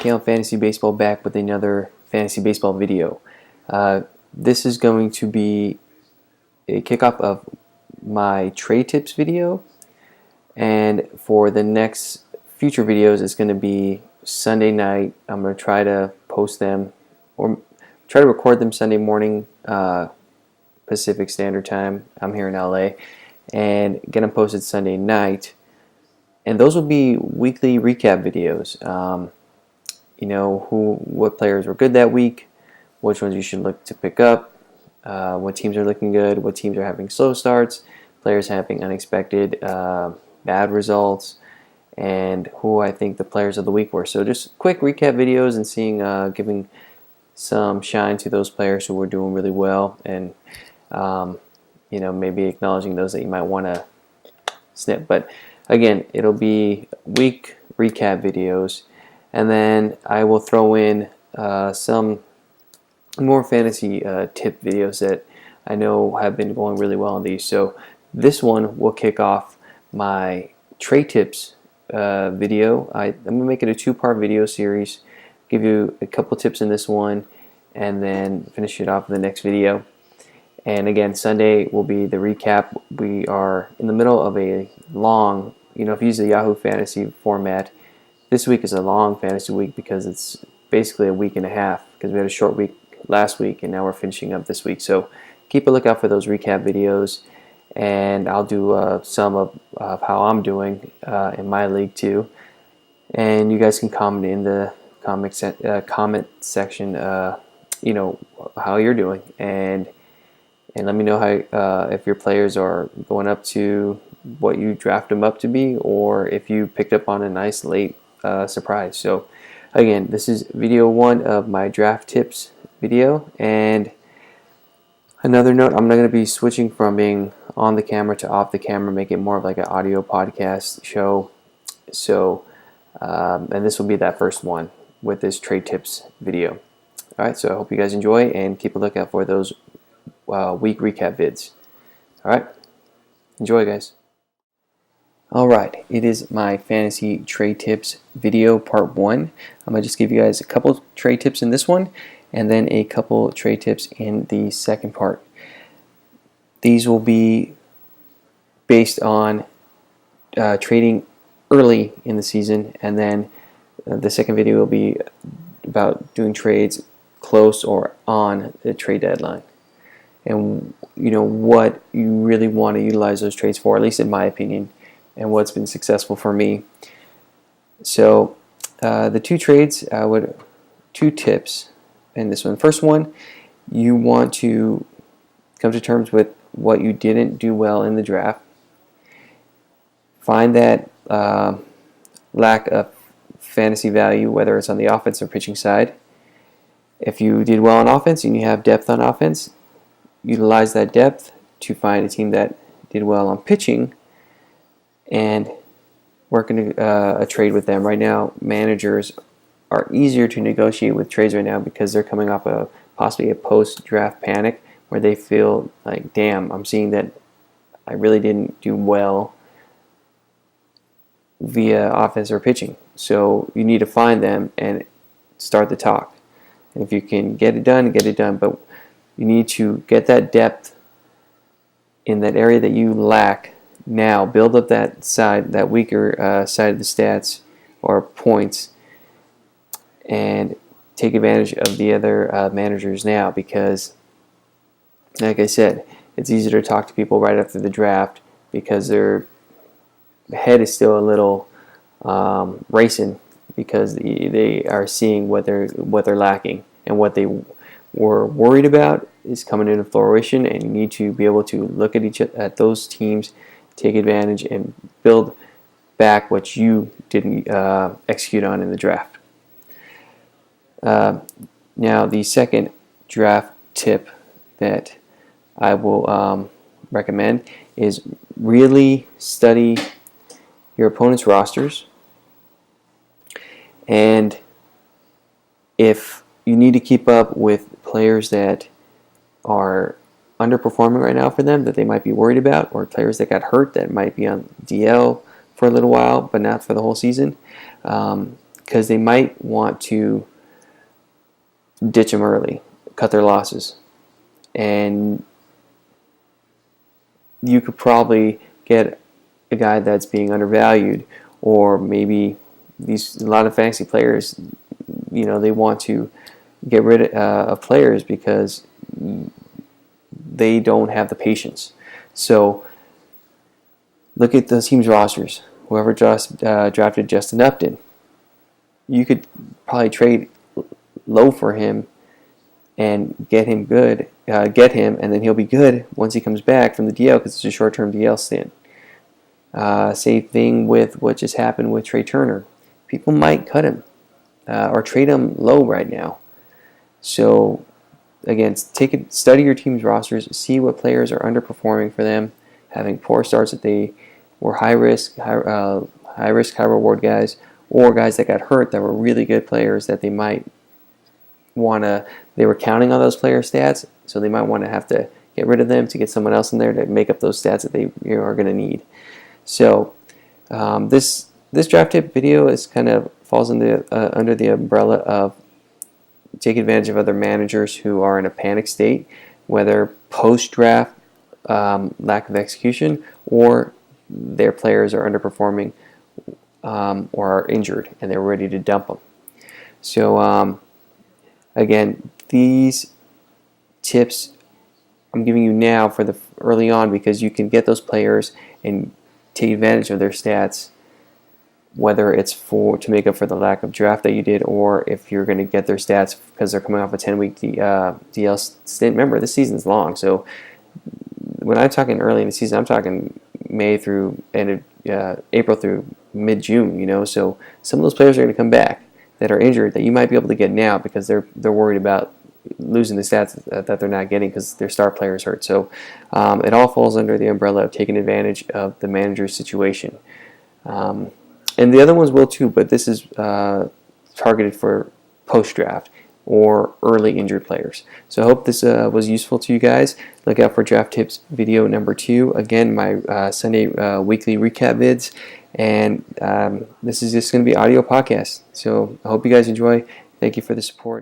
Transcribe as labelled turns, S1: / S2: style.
S1: Kale Fantasy Baseball back with another fantasy baseball video. This is going to be a kickoff of my trade tips video, and for the next future videos it's going to be Sunday night. I'm going to try to post them or try to record them Sunday morning Pacific Standard Time. I'm here in LA, and get them posted Sunday night, and those will be weekly recap videos. What players were good that week, which ones you should look to pick up, what teams are looking good, what teams are having slow starts, players having unexpected bad results, and who I think the players of the week were. So just quick recap videos and seeing, giving some shine to those players who were doing really well, and maybe acknowledging those that you might want to snip. But again, it'll be week recap videos, and then I will throw in some more fantasy tip videos that I know have been going really well on these. So this one will kick off my trade tips video. I'm going to make it a two-part video series, give you a couple tips in this one, and then finish it off in the next video. And again, Sunday will be the recap. We are in the middle of a long, if you use the Yahoo Fantasy format, this week is a long fantasy week because it's basically a week and a half, because we had a short week last week and now we're finishing up this week. So keep a lookout for those recap videos, and I'll do some of how I'm doing in my league too. And you guys can comment in the comment section, how you're doing, and let me know how if your players are going up to what you draft them up to be, or if you picked up on a nice late surprise. So again, this is video 1 of my draft tips video. And another note, I'm not going to be switching from being on the camera to off the camera, make it more of like an audio podcast show. So and this will be that first one with this trade tips video. Alright, so I hope you guys enjoy, and keep a lookout for those week recap vids. Alright, enjoy guys. Alright, it is my fantasy trade tips video part 1. I'm going to just give you guys a couple trade tips in this one, and then a couple trade tips in the second part. These will be based on trading early in the season, and then the second video will be about doing trades close or on the trade deadline, and what you really want to utilize those trades for, at least in my opinion, and what's been successful for me. So the two trades, two tips in this one. First one, you want to come to terms with what you didn't do well in the draft. Find that lack of fantasy value, whether it's on the offense or pitching side. If you did well on offense and you have depth on offense, utilize that depth to find a team that did well on pitching and work in a trade with them. Right now, managers are easier to negotiate with trades right now because they're coming off possibly a post-draft panic where they feel like, damn, I'm seeing that I really didn't do well via offense or pitching. So you need to find them and start the talk. And if you can get it done, get it done. But you need to get that depth in that area that you lack now. Build up that side, that weaker side of the stats or points, and take advantage of the other managers now, because like I said, it's easier to talk to people right after the draft because their head is still a little racing, because they are seeing what they're lacking, and what they were worried about is coming into fruition, and you need to be able to look at those teams, take advantage, and build back what you didn't execute on in the draft. Now, the second draft tip that I will recommend is really study your opponent's rosters, and if you need to keep up with players that are underperforming right now for them, that they might be worried about, or players that got hurt that might be on DL for a little while but not for the whole season, because they might want to ditch them early, cut their losses, and you could probably get a guy that's being undervalued, or maybe a lot of fantasy players, they want to get rid of players because they don't have the patience. So look at the team's rosters. Whoever just drafted Justin Upton, you could probably trade low for him and get him, and then he'll be good once he comes back from the DL because it's a short-term DL stint. Same thing with what just happened with Trey Turner. People might cut him or trade him low right now. So again, study your team's rosters, see what players are underperforming for them, having poor starts that they were high risk, high reward guys, or guys that got hurt that were really good players that they might they were counting on those player stats, so they might want to have to get rid of them to get someone else in there to make up those stats that they are going to need. So this draft tip video is kind of falls under the umbrella of take advantage of other managers who are in a panic state, whether post-draft lack of execution or their players are underperforming or are injured and they're ready to dump them. So again, these tips I'm giving you now for the early on because you can get those players and take advantage of their stats, whether it's to make up for the lack of draft that you did, or if you're going to get their stats because they're coming off a 10-week DL stint. Remember, this season's long, so when I'm talking early in the season, I'm talking May through April through mid-June. So some of those players are going to come back that are injured that you might be able to get now because they're worried about losing the stats that they're not getting because their star players hurt. So it all falls under the umbrella of taking advantage of the manager's situation. And the other ones will too, but this is targeted for post-draft or early injured players. So I hope this was useful to you guys. Look out for Draft Tips video number 2. Again, my Sunday weekly recap vids. And this is just going to be audio podcast. So I hope you guys enjoy. Thank you for the support.